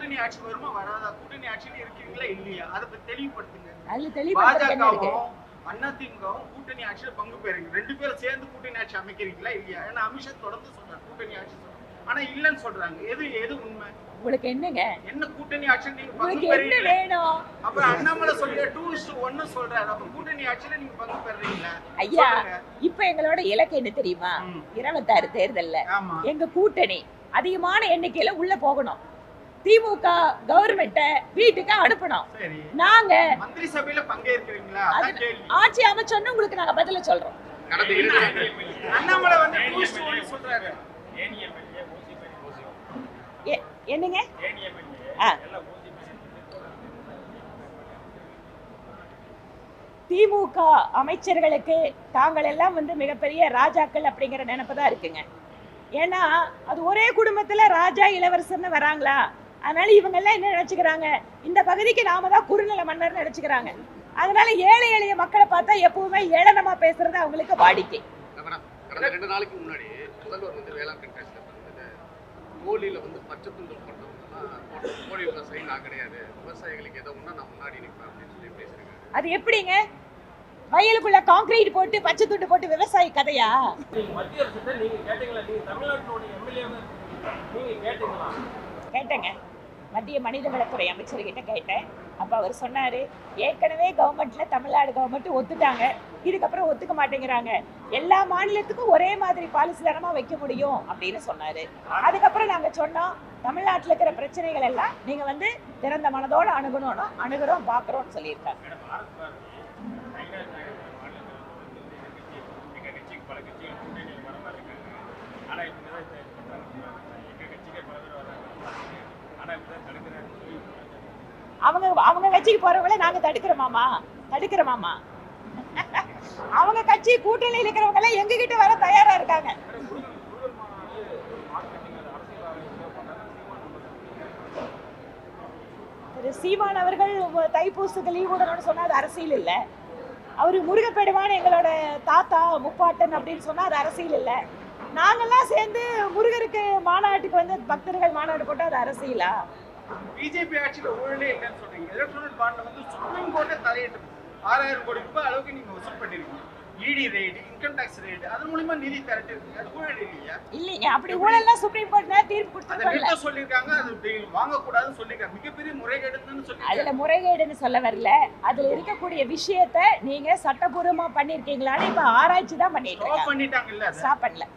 கூட்டணி ஆட்சி வருமா வராதா? கூட்டணி ஆட்சியில இருக்கீங்களா இல்லையா? அதை பத்தி தெளிவுபடுத்துங்க. அதுல தெளிவுபடுத்துங்க. அதிமுகவும் கூட்டணி ஆட்சியில பங்கு பெறுங்க. 2 பேரும் சேர்ந்து கூட்டணி ஆட்சி அமைக்கிறீங்களா இல்லையா? ஏன்னா அமித்ஷா தொடர்ந்து சொல்றாரு கூட்டணி ஆட்சி சொல்றாரு. ஆனா இல்லன்னு சொல்றாங்க. எது உண்மை? உங்களுக்கு என்னங்க? என்ன கூட்டணி ஆட்சி நீங்க பங்கு உங்களுக்கு என்ன பெறீங்க? வேணும்? அப்புறம் அண்ணாமலை சொல்லிய 2:1 சொல்றாரு. அப்ப கூட்டணி ஆட்சியில நீங்க பங்கு பெறீங்களா? ஐயா, இப்ப எங்களோட இலக்கு என்ன தெரியுமா? 26 தேர்தல்ல எங்க கூட்டணி அதிகமான எண்ணிக்கையில உள்ள போகணும். திமுக கவர்மெண்ட வீட்டுக்கு அனுப்பணும். நாங்க மந்திரி சபையில பங்கேற்கிறீங்களா? ஆட்சி அமைச்சோன்னு உங்களுக்கு நாங்க பதில சொல்றோம். அண்ணாமலை வந்து 2:1 சொல்றாரு. என்னங்க? திமுக அமைச்சர்களுக்கு தாங்கள் எல்லாம் வந்து மிகப்பெரிய ராஜாக்கள் அப்படிங்கிற நினைப்புதான் இருக்குங்க. ஏன்னா அது ஒரே குடும்பத்துல ராஜா இளவரசர்னு வராங்களா, அதனால இவங்க எல்லாம் என்ன நினைச்சுக்கிறாங்க, இந்த பகுதிக்கு நாம தான் குறுநில மன்னர் நினைச்சுக்கிறாங்க. அதனால ஏழை எளிய மக்களை பார்த்தா எப்பவுமே ஏளனமா பேசுறது அவங்களுக்கு வாடிக்கை. கடந்த 2 நாளைக்கு முன்னாடி முதல்வர் வந்து வேளாண் கண்காட்சியில் கோழியில வந்து பச்சை துண்டல் போட்டவங்கன்னா கோழி விவசாயி நான் கிடையாது, விவசாயிகளுக்கு ஏதோ ஒண்ணா நான் முன்னாடி நிற்பேன் அப்படின்னு சொல்லி பேசுறேன். அது எப்படிங்க? வயலுக்குள்ள கான்கிரீட் போட்டு பச்சை துண்டு போட்டு விவசாயி கதையா? மத்திய அரசு நீங்க கேட்டீங்களா? நீங்க தமிழ்நாட்டோட எம்எல்ஏ நீங்க கேட்டீங்களா? கேட்டேங்க. மத்திய மனிதவளத்துறை அமைச்சர்கிட்ட கேட்டேன். அப்ப அவர் சொன்னாரு, ஏற்கனவே கவர்மெண்ட்ல தமிழ்நாடு கவர்மெண்ட் ஒத்துட்டாங்க, இதுக்கப்புறம் ஒத்துக்க மாட்டேங்கிறாங்க, எல்லா மாநிலத்துக்கும் ஒரே மாதிரி பாலிசி தானமா வைக்க முடியும் அப்படின்னு சொன்னாரு. அதுக்கப்புறம் நாங்க சொன்னோம், தமிழ்நாட்டில் இருக்கிற பிரச்சனைகள் எல்லாம் நீங்க வந்து திறந்த மனதோட அணுகணும்னு அணுகிறோம் பாக்குறோம்னு சொல்லியிருக்காங்க. அவங்க கட்சிக்கு போறவங்கள நாங்க தடுக்கிறோமாமா? அவங்க கட்சி கூட்டணியில் இருக்கிறவங்க எல்லாம் எங்க கிட்ட வர தயாரா இருக்காங்க. சீமான் அவர்கள் தைப்பூசுக்கு லீவ் விடணும்னு சொன்னா அது அரசியல் இல்ல. அவரு முருகப்பெருமான் எங்களோட தாத்தா முப்பாட்டன் அப்படின்னு சொன்னா அது அரசியல் இல்ல. நாங்கெல்லாம் சேர்ந்து முருகருக்கு மாநாட்டுக்கு வந்து பக்தர்கள் மாநாடு போட்டா அது அரசியலா? பிஜேபி ஆட்சியில ஊழலே இல்லைன்னு சொல்றீங்க. எலக்ட்ரானிக் பாண்ட்ல வந்து சுப்ரீம் கோர்ட்டே தலையிட்டு 6000 கோடி ரூபாய் அளவுக்கு நீங்க வசூல் பண்ணிருக்கீங்க. இடி ரேட், இன்கம் டாக்ஸ் ரேட், அது மூலமா நிதி திரட்டி இருக்கு. அது ஊழல் இல்லையா? இல்லைங்க, அப்படி ஊழல்லாம் சுப்ரீம் கோர்ட்ல தீர்ப்பு கொடுத்திருக்காங்க. அதை சொல்லிருக்காங்க, அது வாங்க கூடாதுன்னு சொல்லிருக்காங்க. மிகப்பெரிய முறைகேடுன்னு சொல்லிருக்காங்க. அதுல முறைகேடுன்னு சொல்ல வரல, அதுல இருக்கக்கூடிய விஷயத்தை நீங்க சட்டபூர்வமா பண்ணிருக்கீங்களான்னு இப்ப ஆராய்ச்சி தான் பண்ணிட்டாங்க. பண்ணிட்டாங்கல்ல, ஸ்டாப் பண்ணல.